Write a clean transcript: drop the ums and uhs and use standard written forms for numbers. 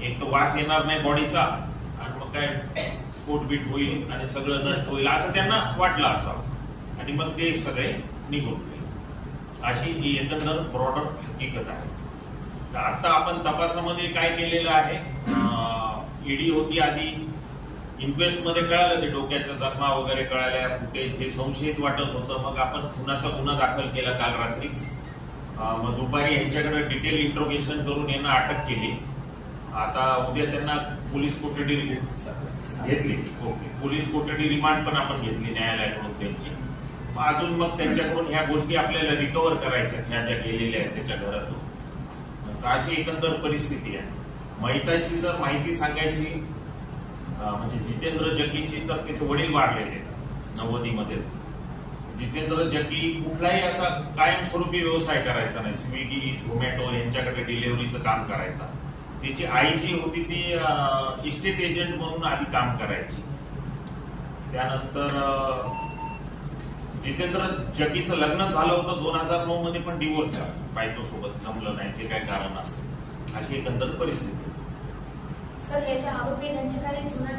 एक तर वास येणार नाही बॉडीचा आणि मग काय स्फोट बीट होईल आणि सगळं नष्ट होईल असं त्यांना वाटलं असावं आणि मग ते सगळे निघून गेले. अशी ही एकंदर ब्रॉडर हकीकत आहे. तर आता आपण तपासामध्ये काय केलेलं आहे, ईडी होती आधी, इन्क्वेस्ट मध्ये कळालं ते डोक्याच्या जखमा वगैरे कळाल्या, फुटेज हे संशयित वाटत होतं. मग आपण खुनाचा गुन्हा दाखल केला काल रात्रीच. मग दुपारी यांच्याकडे डिटेल इंट्रोगेशन करून यांना अटक केली. आता उद्या त्यांना पोलीस कोठडी घेतली. ओके, पोलीस कोठडी रिमांड पण आपण घेतली न्यायालयाकडून त्यांची. अजून मग त्यांच्याकडून ह्या गोष्टी आपल्याला रिकव्हर करायच्या, ह्या ज्या गेलेल्या आहेत त्याच्या घरातून. तर अशी एकंदर परिस्थिती आहे. मैताची जर माहिती सांगायची म्हणजे जितेंद्र जग्गीची, तर त्याचे वडील वारलेले 90मध्ये. जितेंद्र जग्गी कुठलाही असा कायमस्वरूपी व्यवसाय करायचा नाही. स्विगी, झोमॅटो यांच्याकडे डिलिव्हरीचं काम करायचा. तिची आई जी होती ती इस्टेट एजंट म्हणून आधी काम करायची. त्यानंतर जितेंद्र जग्गीचं लग्न झालं होतं 2009 मध्ये, पण डिवोर्स झाला, बायकोसोबत जमलं नाही, जे काय कारण असेल. अशी एकंदर परिस्थिती. सर, हे जे आरोपी त्यांचे काही जुना